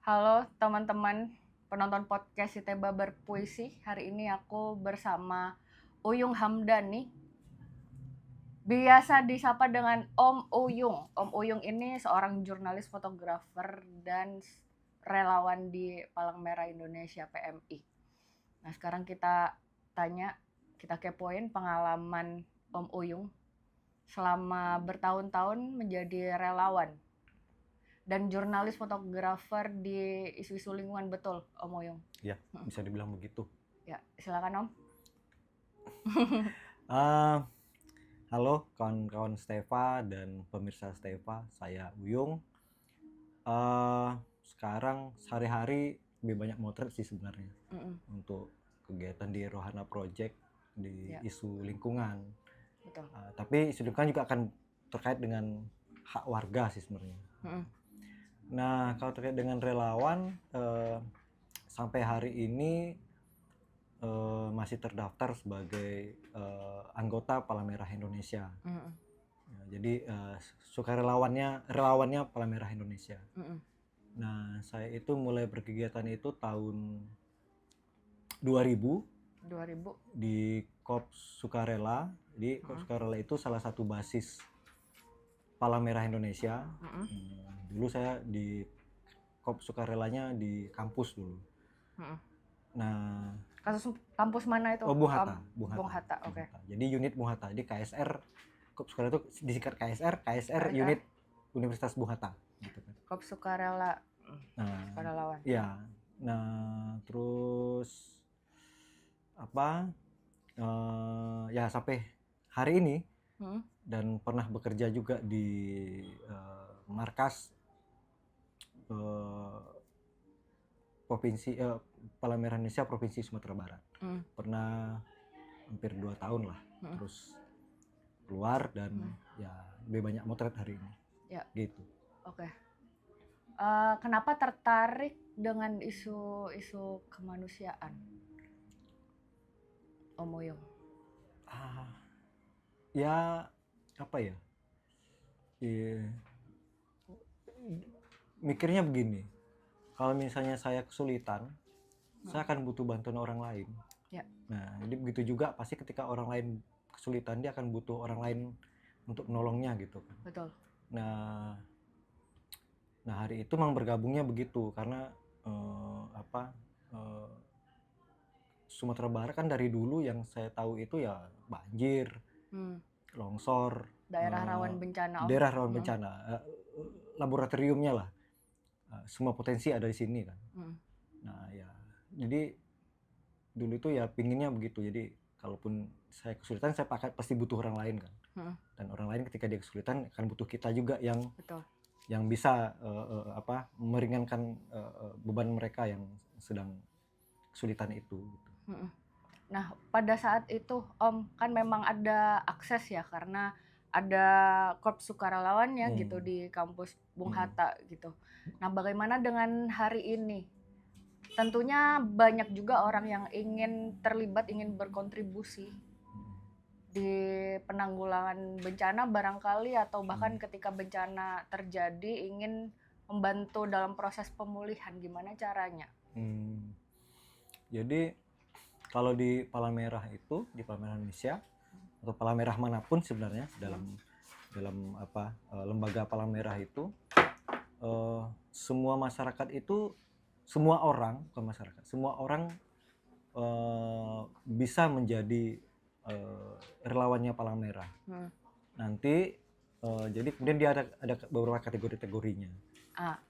Halo teman-teman penonton podcast Iteba Berpuisi. Hari ini aku bersama Uyung Hamdani, biasa disapa dengan Om Uyung. Om Uyung ini seorang jurnalis, fotografer, dan relawan di Palang Merah Indonesia PMI. Nah, sekarang kita kepoin pengalaman Om Uyung selama bertahun-tahun menjadi relawan dan jurnalis fotografer di isu-isu lingkungan, betul Om Uyung? Ya, bisa dibilang begitu. Ya, silakan Om. Halo kawan-kawan Steva dan pemirsa Steva, saya Uyung. Sekarang sehari-hari lebih banyak motret sih sebenarnya untuk kegiatan di Rohana Project di isu lingkungan. Betul. Tapi isu lingkungan juga akan terkait dengan hak warga sih sebenarnya. Nah, kalau terkait dengan relawan, sampai hari ini masih terdaftar sebagai anggota Palang Merah Indonesia. Jadi relawannya Palang Merah Indonesia. Nah, saya itu mulai berkegiatan itu tahun 2000 di Korps Sukarela. Jadi Korps Sukarela itu salah satu basis Palang Merah Indonesia. Dulu saya di Korps Sukarelanya di kampus dulu. Nah, kampus mana itu? Bung Hatta. Oke. Jadi unit Bung Hatta. Jadi KSR, Korps Sukarela itu disingkat KSR unit Universitas Bung Hatta. Gitu kan. Korps Sukarela. Sukarelawan. Ya. Nah, terus ya sampai hari ini dan pernah bekerja juga di markas provinsi Palang Merah Indonesia Provinsi Sumatera Barat. Pernah hampir 2 tahun lah. Terus keluar dan ya lebih banyak motret hari ini. Ya. Gitu. Oke. Kenapa tertarik dengan isu kemanusiaan, Om Uyung? Ya apa ya? Mikirnya begini. Kalau misalnya saya kesulitan, saya akan butuh bantuan orang lain. Ya. Nah, jadi begitu juga pasti ketika orang lain kesulitan, dia akan butuh orang lain untuk menolongnya gitu kan. Betul. Nah hari itu memang bergabungnya begitu karena Sumatera Barat kan dari dulu yang saya tahu itu ya banjir, longsor, daerah rawan bencana. Daerah rawan bencana, laboratoriumnya lah. Semua potensi ada di sini kan. Nah ya, jadi dulu itu ya pinginnya begitu. Jadi kalaupun saya kesulitan, saya pasti butuh orang lain kan. Dan orang lain ketika dia kesulitan akan butuh kita juga yang yang bisa meringankan beban mereka yang sedang kesulitan itu. Gitu. Nah, pada saat itu Om kan memang ada akses ya karena ada Korps Sukarelawannya gitu di kampus Bung Hatta gitu. Nah, bagaimana dengan hari ini? Tentunya banyak juga orang yang ingin terlibat, ingin berkontribusi di penanggulangan bencana barangkali, atau bahkan ketika bencana terjadi ingin membantu dalam proses pemulihan. Gimana caranya? Jadi kalau di Palang Merah itu, di Palang Merah Indonesia atau Palang Merah manapun sebenarnya dalam lembaga Palang Merah itu, semua masyarakat itu, semua orang bisa menjadi relawannya Palang Merah. Nanti jadi kemudian dia ada beberapa kategorinya.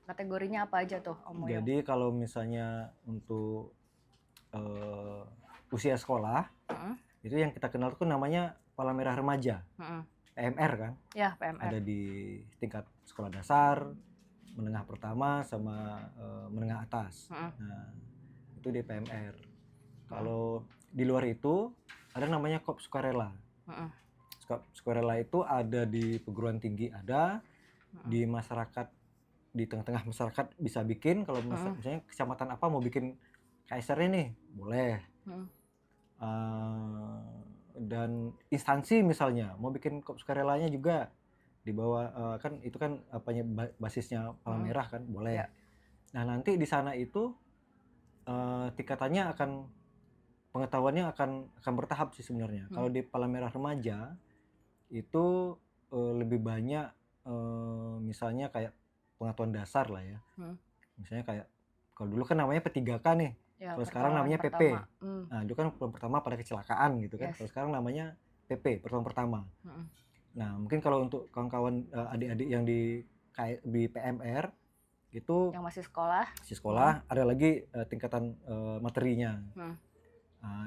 Kategorinya apa aja tuh Om Uyung? Jadi kalau misalnya untuk usia sekolah, itu yang kita kenal itu namanya Palang Merah Remaja, PMR kan? Ya, PMR. Ada di tingkat sekolah dasar, menengah pertama sama menengah atas. Nah, itu di PMR. Kalau di luar itu ada namanya Korps Sukarela. Korps Sukarela itu ada di perguruan tinggi, ada di masyarakat, di tengah-tengah masyarakat bisa bikin. Kalau misalnya kecamatan apa mau bikin KSR ini boleh. Dan instansi misalnya mau bikin Korps Sukarelanya juga di bawah kan itu kan basisnya Palang Merah kan boleh. Nah, nanti di sana itu tingkatannya pengetahuannya akan bertahap sih sebenarnya. Kalau di Palang Merah Remaja itu lebih banyak misalnya kayak pengetahuan dasar lah ya. Misalnya kayak kalau dulu kan namanya P3K nih. Ya, Kalau sekarang namanya PP. pertama. Nah, dulu kan pertolongan pertama pada kecelakaan gitu kan. Yes. Kalau sekarang namanya PP, pertolongan pertama. Nah, mungkin kalau untuk kawan-kawan adik-adik yang di PMR itu yang masih sekolah, ada lagi tingkatan materinya.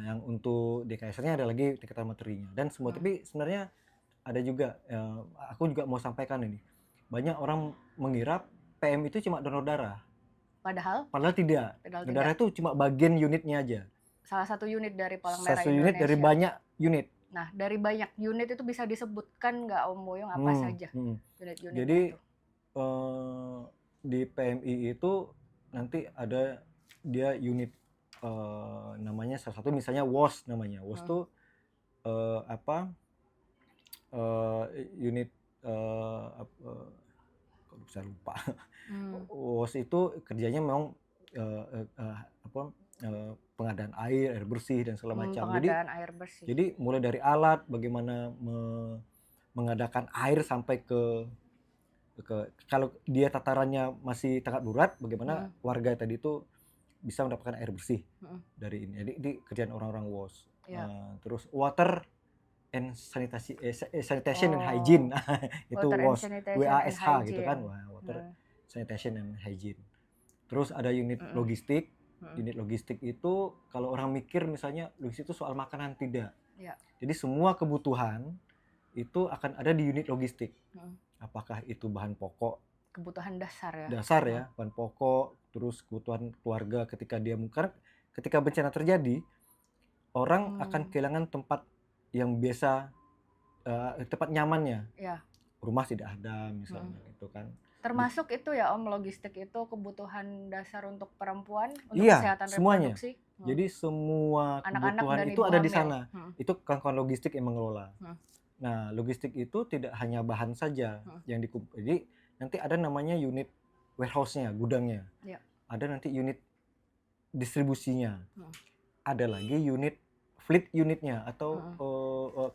Yang untuk DKSR-nya ada lagi tingkatan materinya dan semua. Tapi sebenarnya ada juga, aku juga mau sampaikan ini, banyak orang mengira PM itu cuma donor darah. Padahal tidak. Donor darah itu cuma bagian unitnya aja. Salah satu unit dari Palang Merah Indonesia. Satu unit dari banyak unit. Nah, dari banyak unit itu bisa disebutkan nggak Om Boyong apa saja unit-unit Jadi itu? Di PMI itu nanti ada dia unit namanya salah satu misalnya WOS namanya. WOS itu unit kok bisa lupa. WOS itu kerjanya memang pengadaan air bersih dan segala macam. Pengadaan air bersih. Jadi mulai dari alat bagaimana mengadakan air sampai ke kalau dia tatarannya masih tanggap darurat, bagaimana warga tadi itu bisa mendapatkan air bersih dari ini. Jadi di kerjaan orang-orang WOS. Terus water and sanitation and hygiene itu WOS, WASH gitu kan, water sanitation and hygiene. Terus ada unit logistik. Unit logistik itu kalau orang mikir misalnya logistik itu soal makanan, tidak. Jadi semua kebutuhan itu akan ada di unit logistik. Apakah itu bahan pokok, kebutuhan dasar ya. Dasar ya, bahan pokok, terus kebutuhan keluarga ketika ketika bencana terjadi, orang akan kehilangan tempat yang biasa, tempat nyamannya. Rumah tidak ada misalnya gitu kan. Termasuk itu ya Om, logistik itu kebutuhan dasar untuk perempuan, untuk iya, kesehatan semuanya. reproduksi. Jadi semua kebutuhan itu ada di sana. Itu kawan-kawan logistik yang mengelola. Nah, logistik itu tidak hanya bahan saja yang dikumpul. Jadi nanti ada namanya unit warehouse-nya, gudangnya. Ada nanti unit distribusinya. Ada lagi unit fleet unitnya atau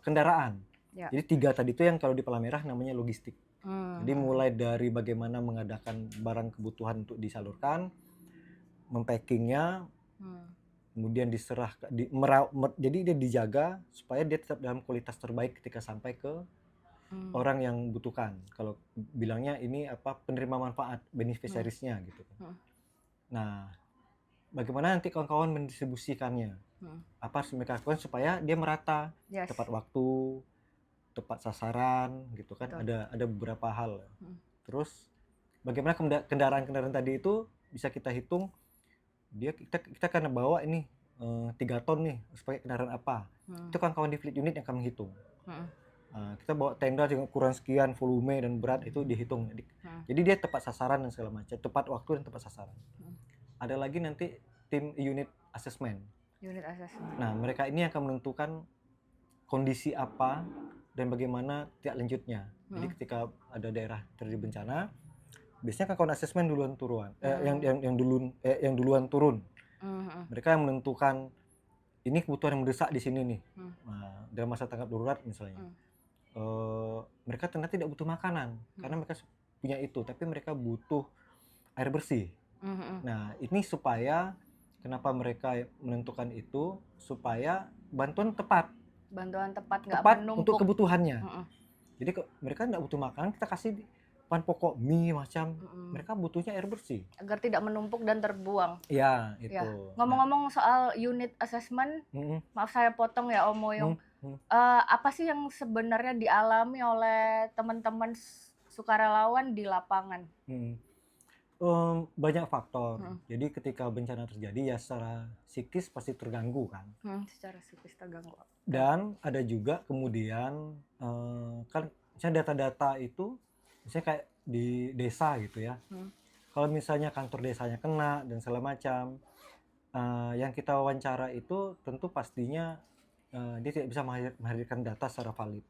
kendaraan. Jadi 3 tadi itu yang kalau di Palang Merah namanya logistik. Jadi mulai dari bagaimana mengadakan barang kebutuhan untuk disalurkan, mempackingnya, kemudian diserah, jadi dia dijaga supaya dia tetap dalam kualitas terbaik ketika sampai ke orang yang butuhkan. Kalau bilangnya ini penerima manfaat, beneficiaries-nya gitu. Nah, bagaimana nanti kawan-kawan mendistribusikannya? Apa harus mereka lakukan supaya dia merata, tepat waktu, tepat sasaran gitu kan. Ada beberapa hal. Terus bagaimana kendaraan-kendaraan tadi itu bisa kita hitung, kita akan bawa ini 3 ton nih, sebagai kendaraan apa. Itu kawan-kawan di fleet unit yang akan menghitung. Kita bawa tenda dengan ukuran sekian, volume dan berat itu dihitung. Jadi dia tepat sasaran dan segala macam, tepat waktu dan tepat sasaran. Ada lagi nanti tim unit assessment. Nah, mereka ini akan menentukan kondisi apa dan bagaimana tindak lanjutnya. Jadi ketika ada daerah terjadi bencana, biasanya kawan assessment duluan turun. Yang duluan turun. Mereka yang menentukan ini kebutuhan yang mendesak di sini nih. Nah, dalam masa tanggap darurat misalnya. Mereka ternyata tidak butuh makanan karena mereka punya itu, tapi mereka butuh air bersih. Nah, ini supaya kenapa mereka menentukan itu, supaya bantuan tepat nggak menumpuk untuk kebutuhannya. Jadi mereka nggak butuh makanan, kita kasih bahan pokok mie macam, mereka butuhnya air bersih agar tidak menumpuk dan terbuang. Ya, itu. Ngomong-ngomong soal unit assessment, maaf saya potong ya Om Boyong. Apa sih yang sebenarnya dialami oleh teman-teman sukarelawan di lapangan? Banyak faktor. Jadi ketika bencana terjadi ya secara psikis pasti terganggu kan. Secara psikis terganggu. Dan ada juga kemudian kan misalnya data-data itu misalnya kayak di desa gitu ya. Kalau misalnya kantor desanya kena dan segala macam, yang kita wawancara itu tentu pastinya dia tidak bisa menghadirkan data secara valid,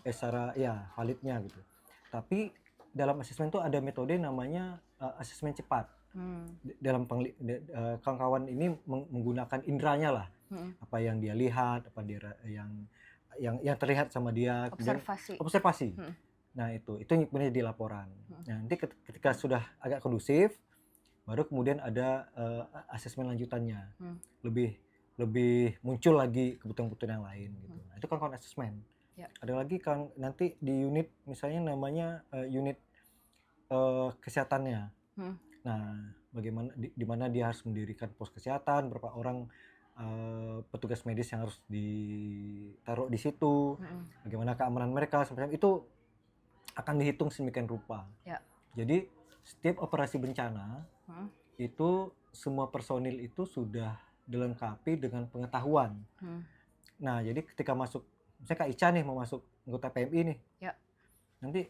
secara validnya gitu. Tapi dalam asesmen itu ada metode namanya asesmen cepat. Dalam kawan-kawan ini menggunakan indranya lah, apa yang dia lihat, apa dia yang terlihat sama dia, observasi. Nah itu kemudian di laporan. Nah, nanti ketika sudah agak kondusif, baru kemudian ada asesmen lanjutannya, lebih muncul lagi kebutuhan-kebutuhan yang lain gitu. Nah, itu kawan-kawan asesmen. Ada lagi kan nanti di unit misalnya namanya unit kesehatannya. Nah, bagaimana di mana dia harus mendirikan pos kesehatan, berapa orang petugas medis yang harus ditaruh di situ, bagaimana keamanan mereka, semacam itu akan dihitung sedemikian rupa. Jadi setiap operasi bencana itu semua personil itu sudah dilengkapi dengan pengetahuan. Nah, jadi ketika masuk, misalnya Kak Ica nih mau masuk anggota PMI nih, nanti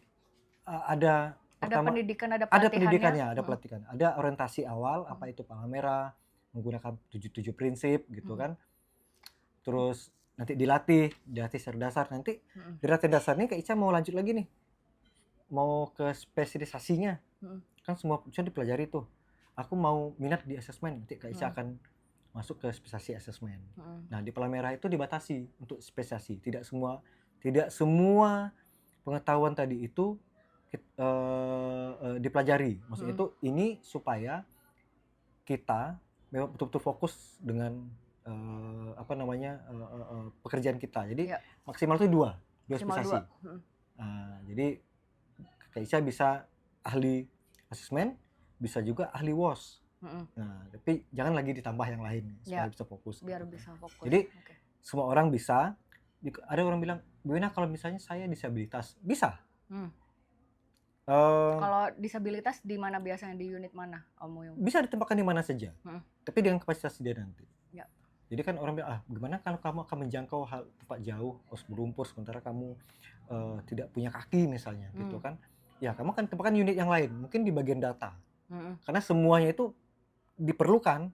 ada pendidikan, ada pendidikannya, ada pelatihan, ada orientasi awal, apa itu palang merah, menggunakan 7 prinsip gitu kan. Terus nanti dilatih secara dasar. Nanti di latihan dasar nih Kak Ica mau lanjut lagi nih, mau ke spesialisasinya, kan semua bisa dipelajari tuh. Aku mau minat di asesmen, nanti Kak Ica akan masuk ke spesialisasi asesmen. Nah, di palang merah itu dibatasi untuk spesialisasi. Tidak semua pengetahuan tadi itu dipelajari. Maksudnya itu ini supaya kita memang betul-betul fokus dengan pekerjaan kita. Jadi maksimal itu dua spesialisasi. Jadi Kak Ica bisa ahli asesmen, bisa juga ahli WOS. Nah, tapi jangan lagi ditambah yang lain supaya bisa fokus. Biar bisa fokus. Jadi semua orang bisa. Ada orang bilang, Bu Ina kalau misalnya saya disabilitas, bisa. Kalau disabilitas di mana biasanya, di unit mana Om Uyung? Bisa ditempatkan di mana saja, tapi dengan kapasitas dia nanti. Jadi kan orang bilang, gimana kalau kamu akan menjangkau tempat jauh, harus berumpur sementara kamu tidak punya kaki misalnya, gitu kan? Ya kamu kan tempatkan unit yang lain, mungkin di bagian data, karena semuanya itu diperlukan.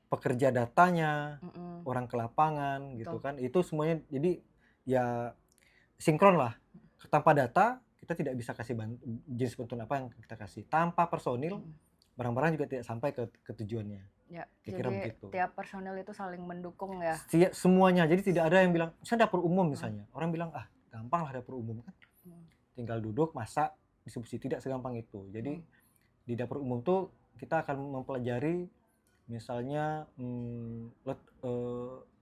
Pekerja datanya, orang ke lapangan, gitu kan? Itu semuanya, jadi ya sinkron lah. Tanpa data kita tidak bisa kasih jenis bantuan apa yang kita kasih. Tanpa personil, barang-barang juga tidak sampai ke tujuannya. Kira-kira begitu. Tiap personil itu saling mendukung ya. Semuanya. Jadi tidak ada yang bilang, misalnya dapur umum misalnya. Orang bilang, gampang lah dapur umum kan. Tinggal duduk, masak, distribusi. Tidak segampang itu. Jadi di dapur umum tuh kita akan mempelajari misalnya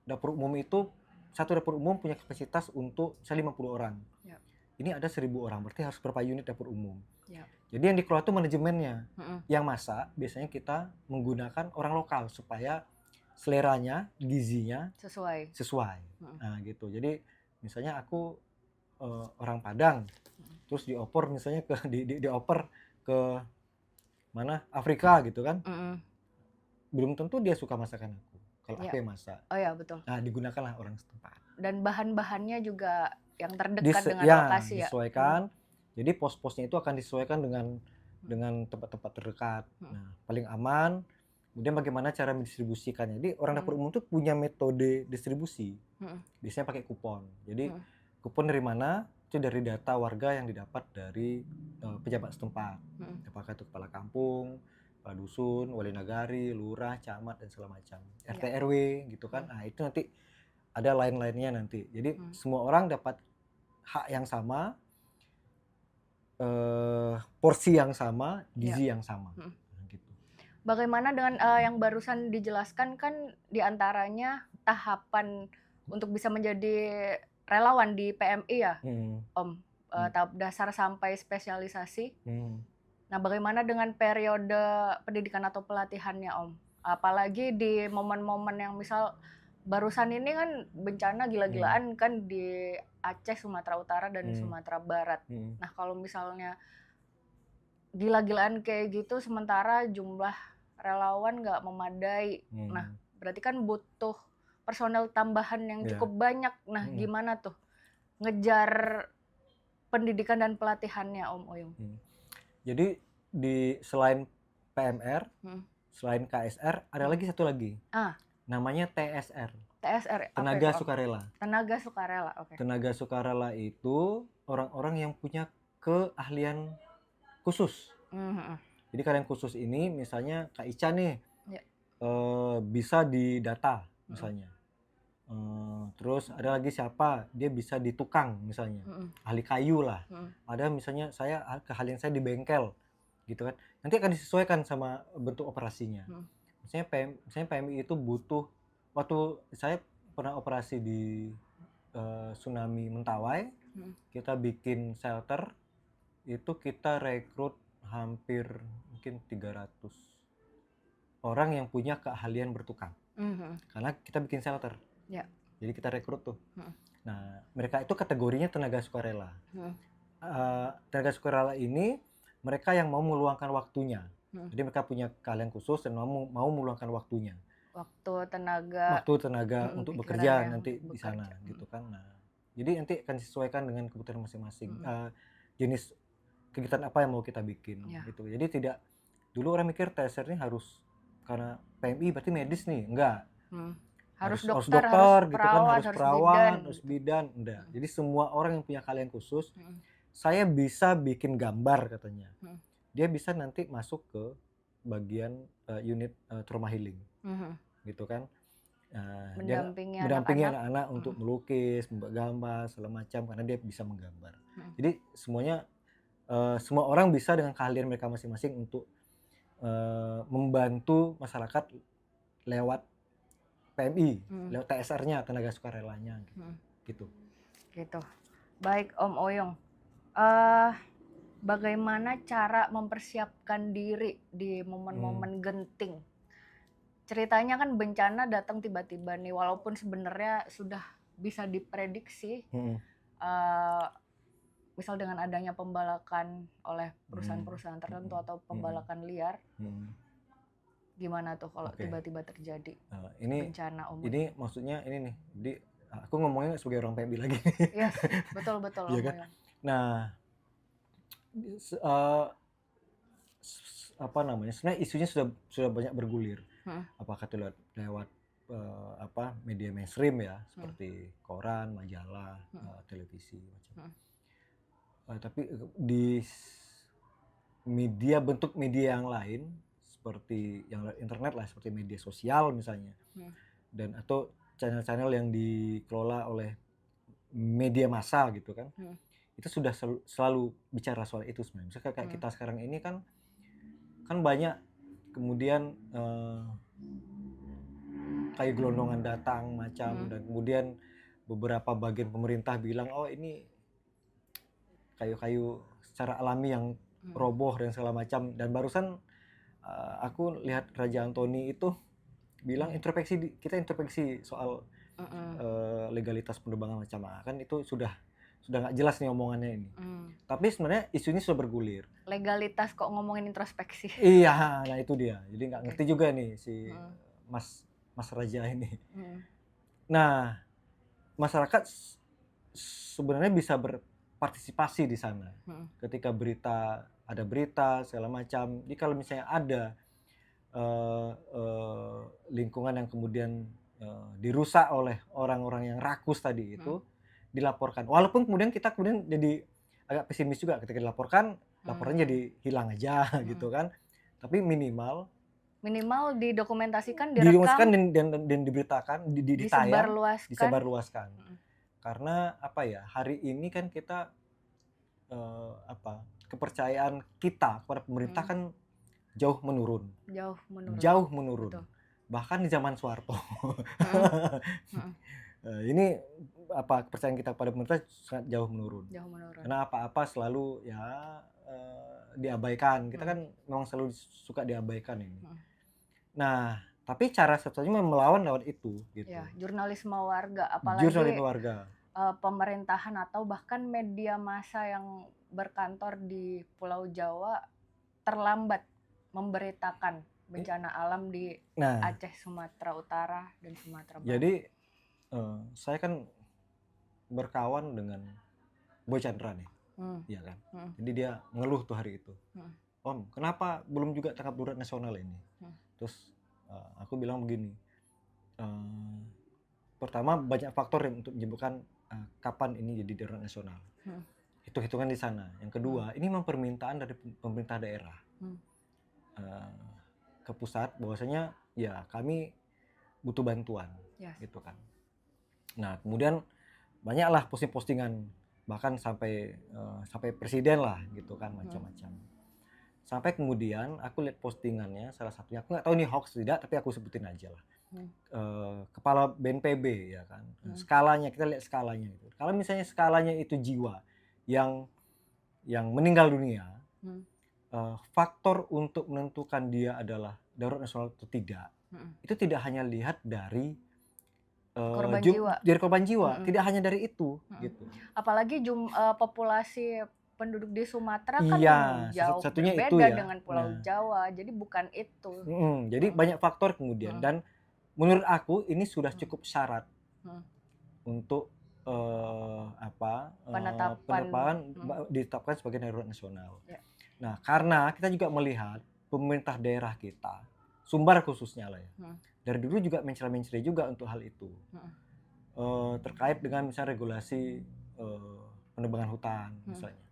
dapur umum itu, satu dapur umum punya kapasitas untuk misalnya 50 orang. Ini ada 1000 orang, berarti harus berapa unit dapur umum. Jadi yang dikelola itu manajemennya. Yang masak biasanya kita menggunakan orang lokal supaya seleranya, gizinya sesuai. Nah gitu. Jadi misalnya aku orang Padang, terus dioper misalnya dioper ke mana, Afrika gitu kan. Belum tentu dia suka masakan aku kalau aku yang masak. Oh ya, betul. Nah, digunakanlah orang setempat. Dan bahan-bahannya juga yang terdekat dengan lokasi ya. Disesuaikan. Jadi pos-posnya itu akan disesuaikan dengan tempat-tempat terdekat. Nah, paling aman. Kemudian bagaimana cara mendistribusikannya. Jadi orang dapur umum itu punya metode distribusi. Biasanya pakai kupon. Jadi kupon dari mana? Itu dari data warga yang didapat dari pejabat setempat. Apakah itu kepala kampung, kepala dusun, wali nagari, lurah, camat, dan segala macam. RT RW gitu kan. Nah, itu nanti ada lain-lainnya nanti. Jadi semua orang dapat hak yang sama, porsi yang sama, gizi yang sama. Gitu. Bagaimana dengan yang barusan dijelaskan, kan diantaranya tahapan untuk bisa menjadi relawan di PMI ya, Om? Tahap dasar sampai spesialisasi. Nah, bagaimana dengan periode pendidikan atau pelatihannya, Om? Apalagi di momen-momen yang misal barusan ini kan bencana gila-gilaan kan di Aceh, Sumatera Utara, dan Sumatera Barat. Nah, kalau misalnya gila-gilaan kayak gitu sementara jumlah relawan nggak memadai, nah berarti kan butuh personel tambahan yang cukup banyak. Nah, gimana tuh ngejar pendidikan dan pelatihannya, Om Uyung? Jadi selain PMR, selain KSR, ada lagi satu lagi. Namanya TSR. TSR. Tenaga Sukarela. Tenaga Sukarela, oke. Tenaga Sukarela itu orang-orang yang punya keahlian khusus. Jadi keahlian khusus ini misalnya Kak Ica nih Ya. bisa di data misalnya. Terus ada lagi siapa, dia bisa di tukang misalnya, ahli kayu lah. Ada misalnya keahlian saya di bengkel gitu kan. Nanti akan disesuaikan sama bentuk operasinya. Misalnya PMI itu butuh, waktu saya pernah operasi di tsunami Mentawai, kita bikin shelter, itu kita rekrut hampir mungkin 300 orang yang punya keahlian bertukang. Karena kita bikin shelter. Ya. Jadi kita rekrut tuh. Nah, mereka itu kategorinya tenaga sukarela. Tenaga sukarela ini mereka yang mau meluangkan waktunya. Jadi mereka punya keahlian khusus dan mau meluangkan waktunya. Waktu tenaga untuk bekerja nanti di sana gitu kan. Nah, jadi nanti akan disesuaikan dengan kebutuhan masing-masing. Jenis kegiatan apa yang mau kita bikin gitu. Jadi tidak, dulu orang mikir TSR ini harus karena PMI berarti medis nih, enggak. Harus dokter gitu kan, harus perawat, harus bidan, enggak. Jadi semua orang yang punya keahlian khusus, saya bisa bikin gambar katanya. Dia bisa nanti masuk ke bagian unit trauma healing, gitu kan. Mendampingi anak-anak untuk melukis, membuat gambar, segala macam, karena dia bisa menggambar. Jadi semuanya, semua orang bisa dengan keahlian mereka masing-masing untuk membantu masyarakat lewat PMI, lewat TSR-nya, tenaga sukarelanya, gitu. Gitu. Baik Om Oyong, bagaimana cara mempersiapkan diri di momen-momen genting? Ceritanya kan bencana datang tiba-tiba nih, walaupun sebenarnya sudah bisa diprediksi, misal dengan adanya pembalakan oleh perusahaan-perusahaan tertentu atau pembalakan liar. Gimana tuh kalau tiba-tiba terjadi bencana Om? Ini maksudnya ini nih, jadi aku ngomongnya sebagai orang PMI lagi. Yes, betul ya kan? Nah, apa namanya? Sebenarnya isunya sudah banyak bergulir. Apakah itu lewat media mainstream ya, seperti koran, majalah, televisi macam. Tapi di bentuk media yang lain, seperti yang internet lah, seperti media sosial misalnya, dan atau channel-channel yang dikelola oleh media massa gitu kan, itu sudah selalu bicara soal itu sebenarnya. Misalnya kayak kita sekarang ini kan banyak kemudian kayak gelondongan datang macam, dan kemudian beberapa bagian pemerintah bilang ini kayu-kayu secara alami yang roboh dan segala macam. Dan barusan aku lihat Raja Anthony itu bilang kita introspeksi soal legalitas penerbangan macam kan itu sudah nggak jelas nih omongannya ini. Tapi sebenarnya isu ini sudah bergulir. Legalitas kok ngomongin introspeksi? Iya, nah itu dia. Jadi nggak ngerti juga nih si Mas Raja ini. Nah, masyarakat sebenarnya bisa berpartisipasi di sana. Ketika ada berita segala macam. Jadi kalau misalnya ada lingkungan yang kemudian dirusak oleh orang-orang yang rakus tadi itu, dilaporkan. Walaupun kemudian kita jadi agak pesimis juga ketika dilaporkan, laporannya jadi hilang aja gitu kan. Tapi minimal didokumentasikan, direkam dan diberitakan, ditayang, disebarluaskan. Karena apa ya, hari ini kan kita kepercayaan kita kepada pemerintah kan jauh menurun. Betul. Bahkan di zaman Soeharto. Ini kepercayaan kita pada pemerintah sangat jauh menurun. Karena apa-apa selalu diabaikan. Kita kan memang selalu suka diabaikan ini. Nah, tapi cara satu-satunya melawan lewat itu gitu. Ya, jurnalisme warga, apalagi pemerintahan atau bahkan media massa yang berkantor di Pulau Jawa terlambat memberitakan bencana alam di Aceh, Sumatera Utara, dan Sumatera Barat. Jadi saya kan berkawan dengan Boy Chandra nih, ya kan. Jadi dia ngeluh tuh hari itu, Om, kenapa belum juga tanggap darurat nasional ini? Terus aku bilang begini, pertama banyak faktor yang untuk menyebutkan kapan ini jadi darurat nasional. Hitung-hitungan di sana. Yang kedua, ini memang permintaan dari pemerintah daerah. ke pusat bahwasanya ya kami butuh bantuan, gitu kan. Nah kemudian banyaklah posting-postingan, bahkan sampai presiden lah gitu kan, macam-macam. Sampai kemudian aku lihat postingannya, salah satunya, aku nggak tahu ini hoax tidak, tapi aku sebutin aja lah. Kepala BNPB ya kan, skalanya, kita lihat skalanya itu. Kalau misalnya skalanya itu jiwa yang meninggal dunia, faktor untuk menentukan dia adalah darurat nasional atau tidak, itu tidak hanya lihat dari korban jiwa, tidak hanya dari itu, gitu. Apalagi populasi penduduk di Sumatera kan jauh satunya berbeda itu ya, dengan Pulau Jawa, jadi bukan itu. Jadi banyak faktor kemudian, dan menurut aku ini sudah cukup syarat untuk penetapan ditetapkan sebagai darurat nasional. Nah, karena kita juga melihat pemerintah daerah kita, Sumbar khususnya lah ya, dari dulu juga mencela-mencela juga untuk hal itu, terkait dengan misalnya regulasi penebangan hutan misalnya,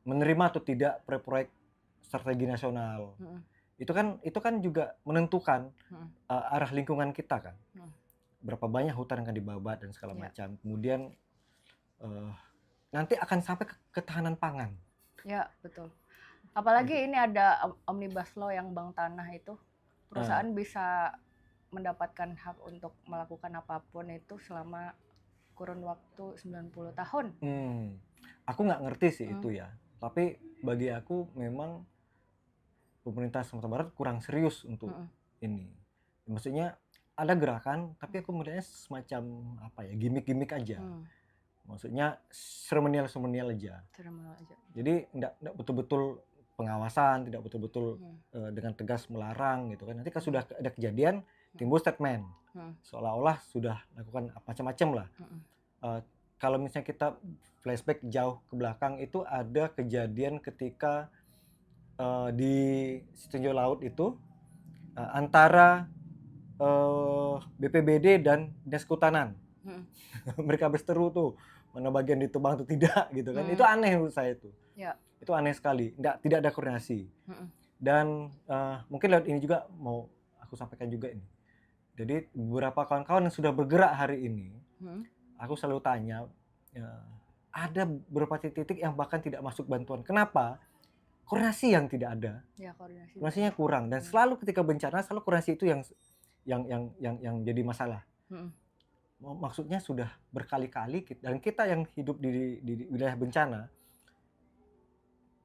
menerima atau tidak proyek strategi nasional. Itu kan juga menentukan arah lingkungan kita kan, berapa banyak hutan yang akan dibabat dan segala macam. Kemudian nanti akan sampai ke ketahanan pangan. Ya betul. Apalagi ini ada Omnibus Law yang bank tanah itu, perusahaan bisa mendapatkan hak untuk melakukan apapun itu selama kurun waktu 90 tahun. Aku nggak ngerti sih itu ya, tapi bagi aku memang pemerintah Sumatera Barat kurang serius untuk ini. Maksudnya ada gerakan, tapi aku melihatnya semacam gimmick-gimmick aja. Maksudnya seremonial aja. Jadi enggak betul-betul pengawasan, tidak betul-betul dengan tegas melarang gitu kan. Nanti kalau sudah ada kejadian timbul statement, seolah-olah sudah lakukan macam-macam lah. Kalau misalnya kita flashback jauh ke belakang, itu ada kejadian ketika di Setinjau Laut itu antara BPBD dan Dinas Kehutanan. Mereka berseteru tuh, mana bagian ditebang atau tidak gitu kan. Itu aneh menurut saya itu. Itu aneh sekali, tidak ada koordinasi. Dan mungkin lewat ini juga mau aku sampaikan juga ini. Jadi beberapa kawan-kawan yang sudah bergerak hari ini, aku selalu tanya, ada beberapa titik-titik yang bahkan tidak masuk bantuan. Kenapa? Koordinasi yang tidak ada. Koordinasinya kurang, dan selalu ketika bencana selalu koordinasi itu yang jadi masalah. Maksudnya sudah berkali-kali, dan kita yang hidup di wilayah bencana,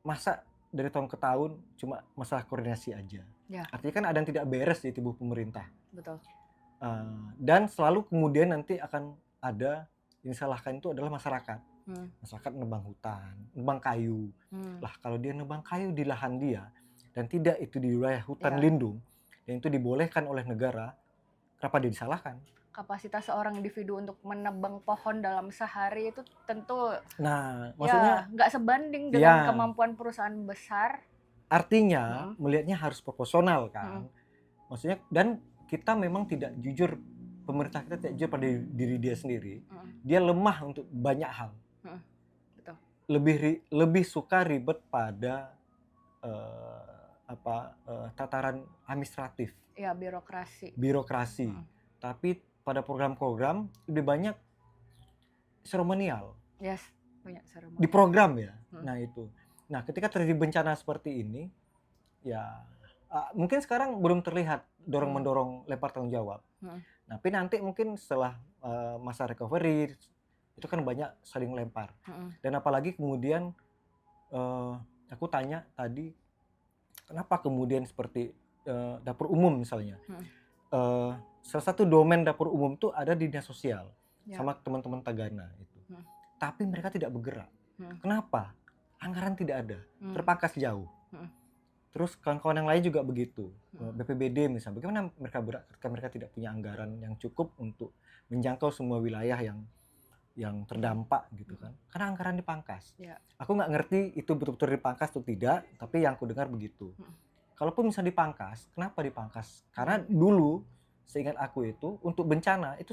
masa dari tahun ke tahun cuma masalah koordinasi aja. Artinya kan ada yang tidak beres di tubuh pemerintah. Betul. Dan selalu kemudian nanti akan ada yang disalahkan itu adalah masyarakat. Masyarakat nebang hutan, nebang kayu. Lah kalau dia nebang kayu di lahan dia dan tidak itu di wilayah hutan lindung, dan itu dibolehkan oleh negara, kenapa dia disalahkan? Kapasitas seorang individu untuk menebang pohon dalam sehari itu tentu maksudnya nggak sebanding dengan kemampuan perusahaan besar. Artinya melihatnya harus proporsional kan. Maksudnya, dan kita memang tidak jujur, pemerintah kita tidak jujur pada diri dia sendiri. Dia lemah untuk banyak hal. Betul. Lebih suka ribet pada tataran administratif. Ya, birokrasi. Tapi pada program-program lebih banyak seremonial. Banyak seremonial. Di program ya. Nah itu. Nah ketika terjadi bencana seperti ini, ya mungkin sekarang belum terlihat dorong-mendorong lempar tanggung jawab. Tapi nanti mungkin setelah masa recovery, itu kan banyak saling lempar. Dan apalagi kemudian aku tanya tadi, kenapa kemudian seperti dapur umum misalnya. Salah satu domain dapur umum itu ada di dinas sosial sama teman-teman Tagana itu. Tapi mereka tidak bergerak. Kenapa? Anggaran tidak ada, terpangkas jauh. Terus kawan-kawan yang lain juga begitu. BPBD misalnya, bagaimana mereka bergerak ketika mereka tidak punya anggaran yang cukup untuk menjangkau semua wilayah yang terdampak gitu kan. Karena anggaran dipangkas. Aku nggak ngerti itu betul-betul dipangkas atau tidak, tapi yang aku dengar begitu. Kalaupun bisa dipangkas, kenapa dipangkas? Karena dulu seingat aku itu untuk bencana itu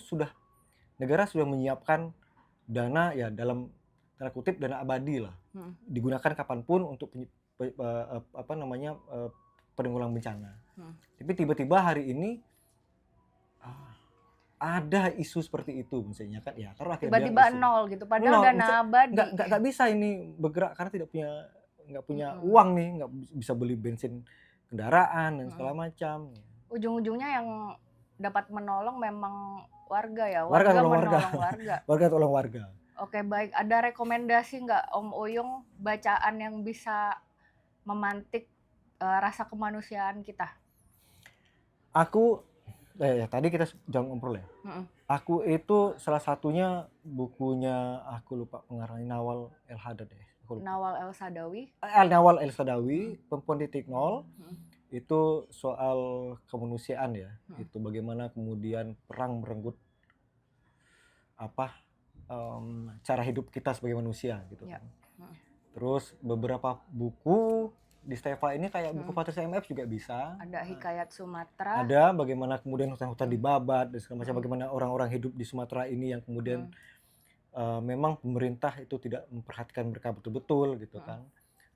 negara sudah menyiapkan dana ya dalam tanda kutip dana abadi lah, digunakan kapanpun untuk penanggulangan bencana. Tapi tiba-tiba hari ini ada isu seperti itu misalnya kan, ya taruhlah tiba-tiba nol gitu, padahal dana abadi. Nggak bisa ini bergerak karena nggak punya uang nih, nggak bisa beli bensin kendaraan dan segala macam. Ujung-ujungnya yang dapat menolong memang warga ya, warga menolong warga. Warga tolong warga. Oke, baik. Ada rekomendasi nggak Om Uyung bacaan yang bisa memantik rasa kemanusiaan kita? Tadi kita jangan ngobrol ya. Aku itu salah satunya bukunya, aku lupa pengarangnya, Nawal El Haddad ya. Nawal El Saadawi. Nawal El Saadawi, Perempuan Titik Nol. Itu soal kemanusiaan ya. Itu bagaimana kemudian perang merenggut cara hidup kita sebagai manusia gitu kan. Terus beberapa buku di Steva ini kayak buku Patricia MF juga bisa. Ada Hikayat Sumatera. Ada bagaimana kemudian hutan-hutan dibabat dan segala macam, bagaimana orang-orang hidup di Sumatera ini yang kemudian memang pemerintah itu tidak memperhatikan mereka betul-betul gitu kan.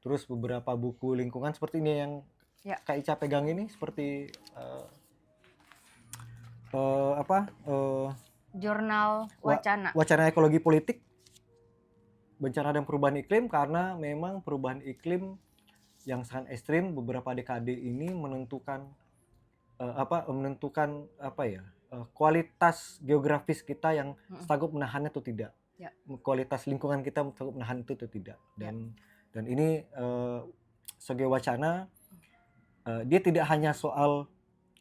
Terus beberapa buku lingkungan seperti ini yang Kak Ica pegang ini, seperti Jurnal Wacana. Wacana Ekologi Politik, Bencana dan Perubahan Iklim, karena memang perubahan iklim yang sangat ekstrim beberapa dekade ini menentukan kualitas geografis kita yang sanggup menahannya atau tidak. Kualitas lingkungan kita sanggup menahan itu atau tidak. Dan ini sebagai wacana, dia tidak hanya soal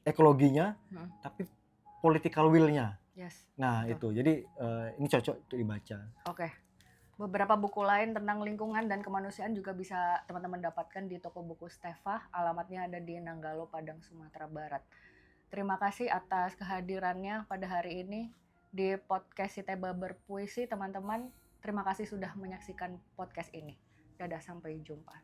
ekologinya, tapi political will-nya. Nah itu, jadi ini cocok untuk dibaca. Oke. Beberapa buku lain tentang lingkungan dan kemanusiaan juga bisa teman-teman dapatkan di toko buku Steva. Alamatnya ada di Nanggalo, Padang, Sumatera Barat. Terima kasih atas kehadirannya pada hari ini di podcast Siteba Berpuisi, teman-teman. Terima kasih sudah menyaksikan podcast ini. Dadah, sampai jumpa.